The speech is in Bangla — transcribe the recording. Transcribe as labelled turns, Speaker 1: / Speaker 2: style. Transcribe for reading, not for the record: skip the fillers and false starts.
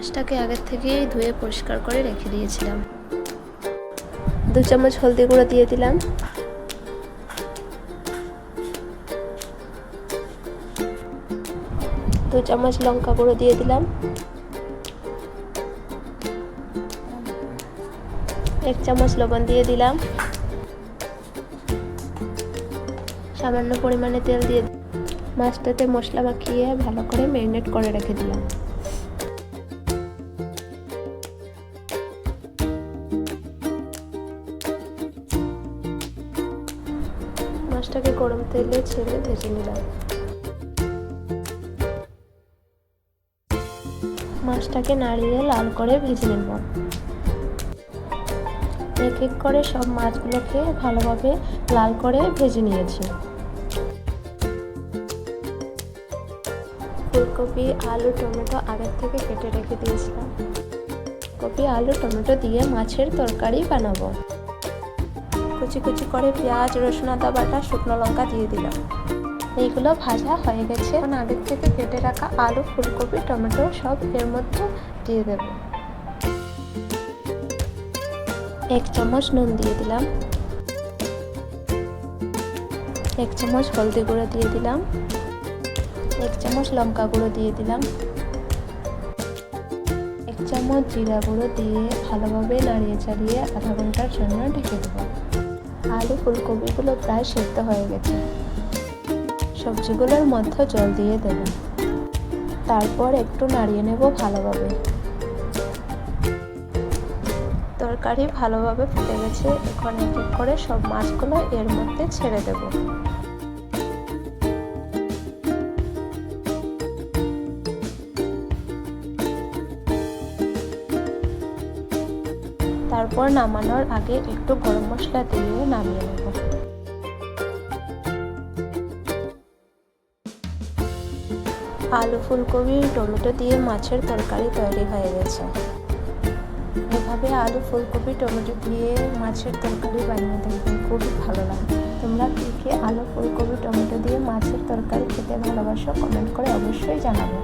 Speaker 1: মাছটাকে আগের থেকেই ধুয়ে পরিষ্কার করে রেখে দিয়েছিলাম। 2 চামচ হলদি গুঁড়ো দিয়ে দিলাম, 2 চামচ লঙ্কা গুঁড়ো দিয়ে দিলাম, 1 চামচ লবণ দিয়ে দিলাম, সামান্য পরিমাণে তেল দিয়ে মাছটাতে মশলা মাখিয়ে ভালো করে ম্যারিনেট করে রেখে দিলাম। মাছটাকে গরম তেলে ছেড়ে ভেজে নিলাম। মাছটাকে নাড়িয়ে লাল করে ভেজে নেব। এক এক করে সব মাছগুলোকে ভালোভাবে লাল করে ভেজে নিয়েছি। ফুলকপি, আলু, টমেটো আগের থেকে কেটে রেখে দিয়েছিলাম। কপি, আলু, টমেটো দিয়ে মাছের তরকারি বানাবো। কুচি কুচি করে পেঁয়াজ, রসুন, আদা বাটা, শুকনো লঙ্কা দিয়ে দিলাম। এইগুলো ভাজা হয়ে গেছে। এখন আগের থেকে কেটে রাখা আলু, ফুলকপি, টমেটো সব এর মধ্যে দিয়ে দেব। 1 চামচ নুন দিয়ে দিলাম, 1 চামচ হলদি গুঁড়ো দিয়ে দিলাম, 1 চামচ লঙ্কা গুঁড়ো দিয়ে দিলাম, 1 চামচ জিরা গুঁড়ো দিয়ে ভালোভাবে নাড়িয়ে চাড়িয়ে আধা ঘন্টার জন্য ঢেকে দেব। আলু, ফুলকপিগুলো প্রায় সেদ্ধ হয়ে গেছে। সবজিগুলোর মধ্যে জল দিয়ে দেব। তারপর একটু নাড়িয়ে নেব ভালোভাবে। তরকারি ভালোভাবে ফুটে গেছে। এখন এক এক করে সব মাছগুলো এর মধ্যে ছেড়ে দেব। তারপর নামানোর আগে একটু গরম মশলা দিয়ে নামিয়ে নেব। আলু, ফুলকপি, টমেটো দিয়ে মাছের তরকারি তৈরি হয়ে গেছে। এভাবে আলু, ফুলকপি, টমেটো দিয়ে মাছের তরকারি বানিয়ে দেখবেন, খুবই ভালো লাগে। তোমরা কি আলু, ফুলকপি, টমেটো দিয়ে মাছের তরকারি খেতে ভালোবাসো? কমেন্ট করে অবশ্যই জানাবে।